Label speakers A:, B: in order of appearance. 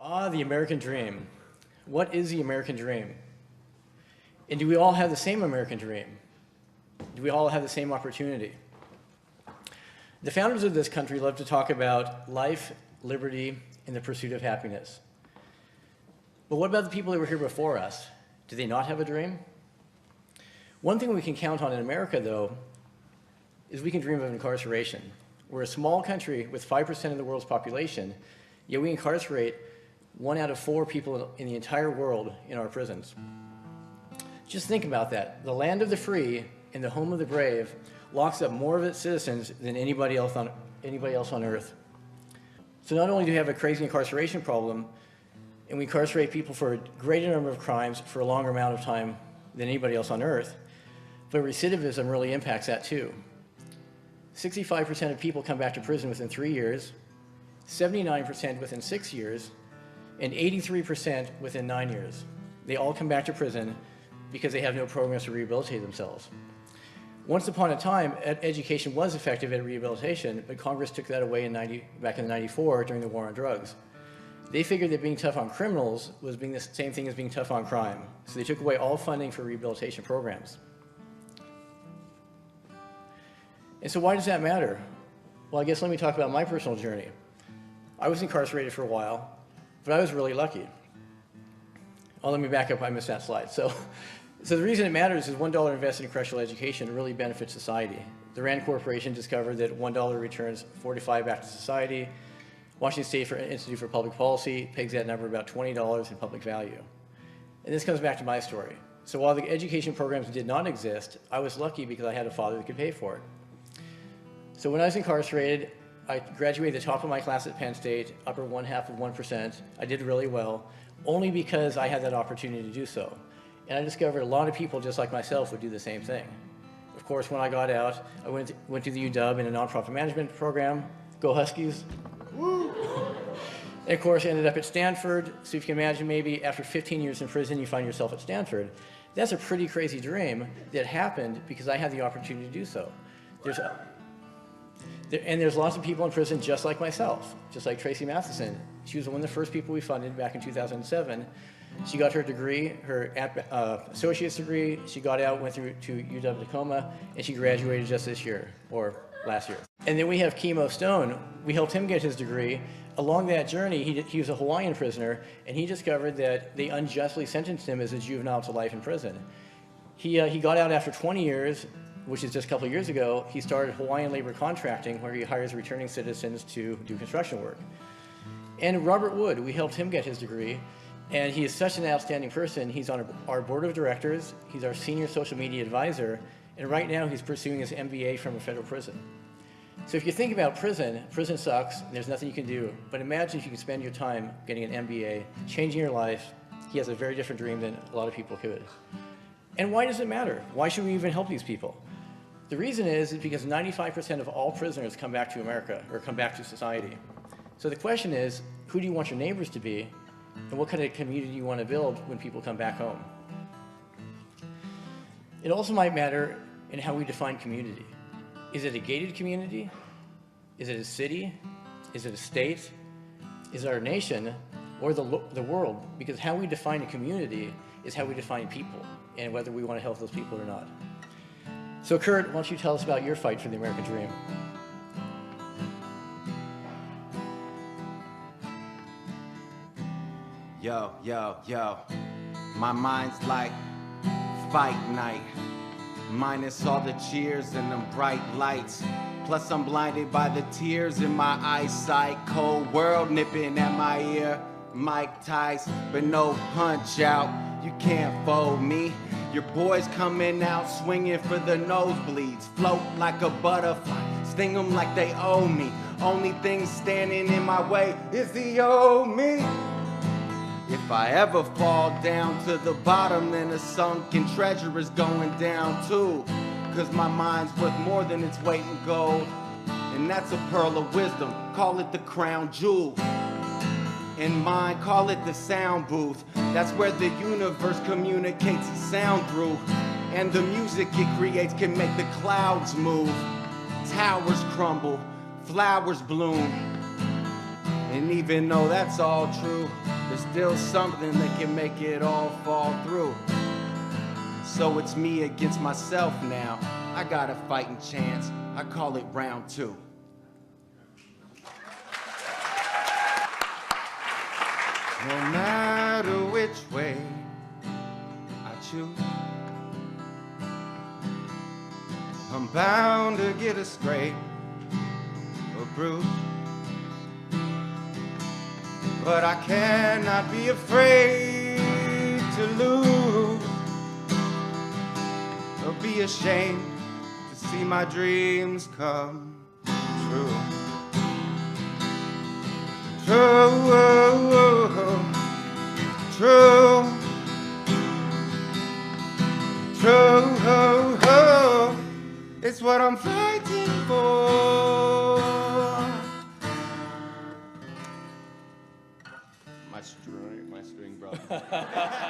A: The American dream. What is the American dream? And do we all have the same American dream? Do we all have the same opportunity? The founders of this country love to talk about life, liberty, and the pursuit of happiness. But what about the people that were here before us? Do they not have a dream? One thing we can count on in America, though, is we can dream of incarceration. We're a small country with 5% of the world's population, yet we incarcerate 1 out of 4 people in the entire world in our prisons. Just think about that. The land of the free and the home of the brave locks up more of its citizens than anybody else on earth. So not only do we have a crazy incarceration problem, and we incarcerate people for a greater number of crimes for a longer amount of time than anybody else on earth, but recidivism really impacts that too. 65% of people come back to prison within 3 years, 79% within 6 years, and 83% within 9 years. They all come back to prison because they have no programs to rehabilitate themselves. Once upon a time, education was effective at rehabilitation, but Congress took that away back in '94 during the war on drugs. They figured that being tough on criminals was being the same thing as being tough on crime. So they took away all funding for rehabilitation programs. And so why does that matter? Well, I guess let me talk about my personal journey. I was incarcerated for a while, but I was really lucky. Oh, let me back up, I missed that slide. So the reason it matters is $1 invested in correctional education really benefits society. The RAND Corporation discovered that $1 returns 45 back to society. Washington State Institute for Public Policy pegs that number about $20 in public value. And this comes back to my story. So while the education programs did not exist, I was lucky because I had a father that could pay for it. So when I was incarcerated, I graduated the top of my class at Penn State, upper 0.5%. I did really well, only because I had that opportunity to do so. And I discovered a lot of people just like myself would do the same thing. Of course, when I got out, I went to the UW in a nonprofit management program. Go Huskies. Woo! And of course, I ended up at Stanford. So if you can imagine, maybe after 15 years in prison, you find yourself at Stanford. That's a pretty crazy dream that happened because I had the opportunity to do so. There's lots of people in prison just like myself, just like Tracy Matheson. She was one of the first people we funded back in 2007. She got her degree, her associate's degree. She got out, went through to UW-Tacoma, and she graduated just this year, or last year. And then we have Kimo Stone. We helped him get his degree. Along that journey, he was a Hawaiian prisoner, and he discovered that they unjustly sentenced him as a juvenile to life in prison. He got out after 20 years, which is just a couple of years ago. He started Hawaiian labor contracting, where he hires returning citizens to do construction work. And Robert Wood, we helped him get his degree, and he is such an outstanding person. He's on our board of directors, he's our senior social media advisor, and right now he's pursuing his MBA from a federal prison. So if you think about prison sucks, there's nothing you can do, but imagine if you could spend your time getting an MBA, changing your life. He has a very different dream than a lot of people could. And why does it matter? Why should we even help these people? The reason is because 95% of all prisoners come back to America, or come back to society. So the question is, who do you want your neighbors to be, and what kind of community you want to build when people come back home? It also might matter in how we define community. Is it a gated community? Is it a city? Is it a state? Is it our nation, or the world? Because how we define a community is how we define people, and whether we want to help those people or not. So Kurt, why don't you tell us about your fight for the American dream?
B: Yo, yo, yo, my mind's like fight night, minus all the cheers and them bright lights. Plus I'm blinded by the tears in my eyesight. Cold world nipping at my ear, Mike Tice, but no punch out. You can't fold me. Your boys coming out swinging for the nosebleeds. Float like a butterfly, sting them like they owe me. Only thing standing in my way is the old me. If I ever fall down to the bottom, then a sunken treasure is going down too. Cause my mind's worth more than its weight in gold. And that's a pearl of wisdom, call it the crown jewel. In mine, call it the sound booth. That's where the universe communicates sound through. And the music it creates can make the clouds move. Towers crumble, flowers bloom. And even though that's all true, there's still something that can make it all fall through. So it's me against myself now. I got a fighting chance. I call it round 2. No matter which way I choose, I'm bound to get a scrape or bruise. But I cannot be afraid to lose or be ashamed to see my dreams come true. True, true, true, it's what I'm fighting for. My string brother.